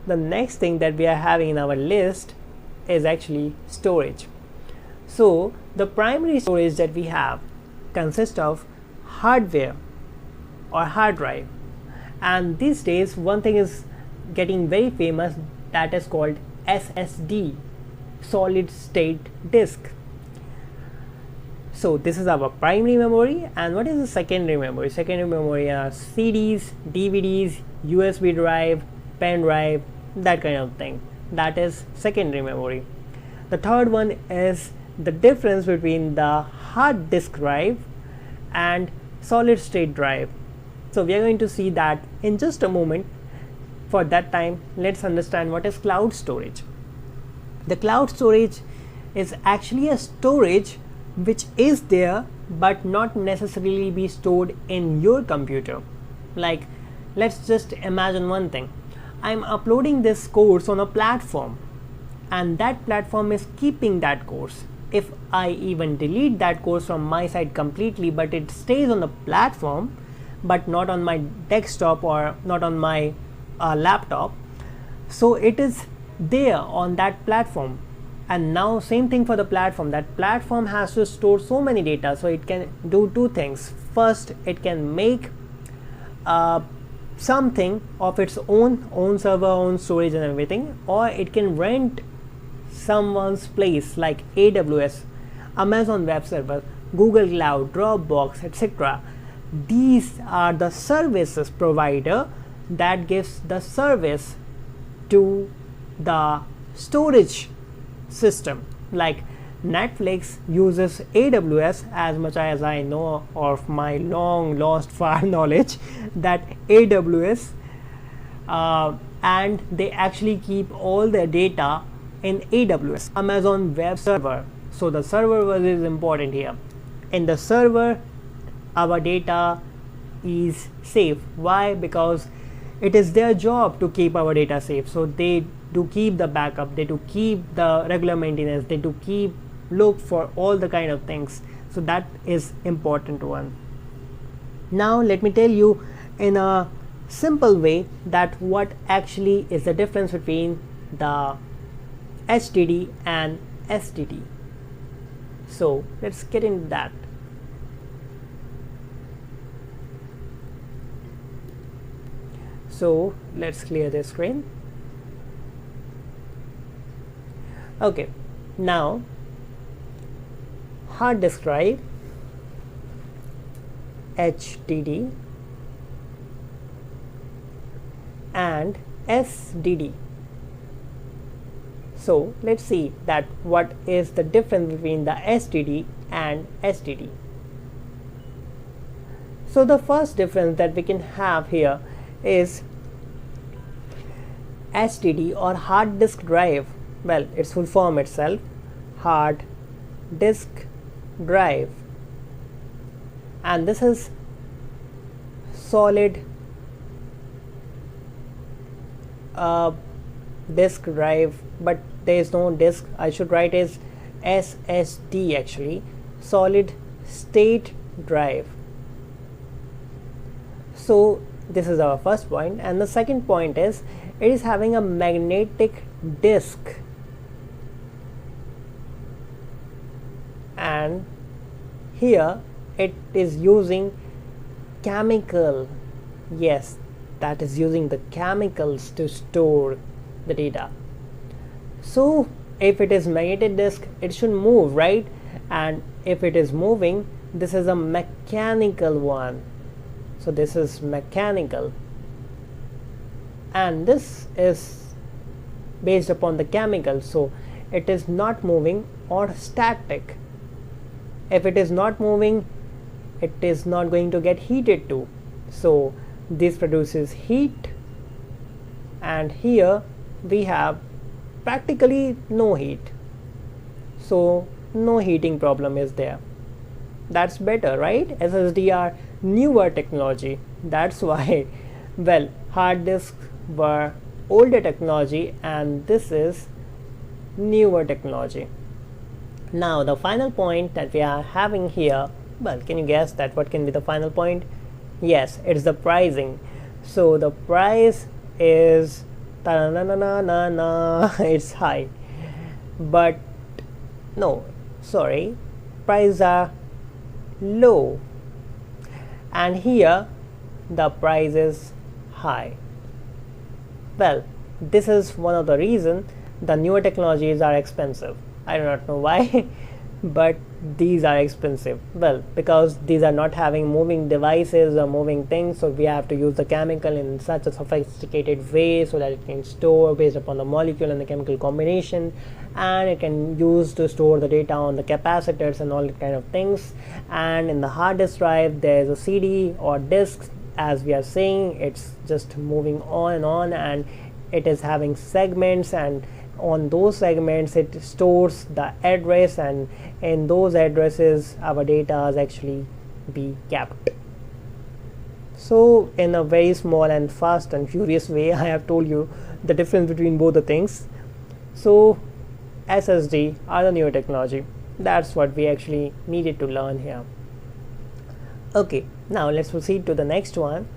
the next thing that we are having in our list is actually storage. So the primary storage that we have consists of hardware or hard drive, and these days one thing is getting very famous, that is called SSD, solid state disk. So this is our primary memory. And what is the secondary memory? Secondary memory are CDs, DVDs, USB drive, pen drive, that kind of thing. That is secondary memory. The third one is the difference between the hard disk drive and solid state drive. So we are going to see that in just a moment. For that time, let's understand what is cloud storage. The cloud storage is actually a storage which is there but not necessarily be stored in your computer. Like, let's just imagine one thing. I'm uploading this course on a platform, and that platform is keeping that course. If I even delete that course from my side completely, but it stays on the platform but not on my desktop or not on my laptop, so it is there on that platform. And now same thing for the platform. That platform has to store so many data, so it can do two things. First, it can make something of its own server, own storage and everything, or it can rent someone's place like AWS, Amazon Web Server, Google Cloud, Dropbox, etc. These are the services provider that gives the service to the storage system. Like Netflix uses AWS, as much as I know of my long lost far knowledge, that AWS and they actually keep all their data in AWS, Amazon Web Server. So the server is important here. In the server, our data is safe. Why? Because it is their job to keep our data safe. So they do keep the backup, they do keep the regular maintenance, they do keep look for all the kind of things. So that is important one. Now let me tell you in a simple way that what actually is the difference between the HDD and SSD. So let's get into that. So let's clear the screen. Okay, now hard disk drive, HDD, and SSD. So let's see that what is the difference between the SSD and HDD. So the first difference that we can have here is HDD or hard disk drive. Well, its full form itself, hard disk drive, and this is solid disk drive, but there is no disk. I should write as SSD actually, solid state drive. So this is our first point, and the second point is it is having a magnetic disk, and here it is using chemical. Yes, that is using the chemicals to store the data. So if it is magnetic disk, it should move, right? And if it is moving, this is a mechanical one. So this is mechanical, and this is based upon the chemical, so it is not moving or static. If it is not moving, it is not going to get heated too. So this produces heat, and here we have practically no heat. So no heating problem is there. That's better, right? SSD are newer technology. That's why, well, hard disks were older technology and this is newer technology. Now the final point that we are having here, well, can you guess that what can be the final point? Yes, it's the pricing. So the price is ta-na-na-na-na-na, it's high. But no, sorry, prices are low, and here the price is high. Well, this is one of the reasons the newer technologies are expensive. I do not know why, but these are expensive. Well, because these are not having moving devices or moving things, so we have to use the chemical in such a sophisticated way so that it can store based upon the molecule and the chemical combination, and it can use to store the data on the capacitors and all that kind of things. And in the hard disk drive, there is a CD or disk, as we are saying, it's just moving on, and it is having segments, and on those segments it stores the address, and in those addresses our data is actually be kept. So in a very small and fast and furious way, I have told you the difference between both the things. So SSD are the newer technology. That's what we actually needed to learn here. Okay, now let's proceed to the next one.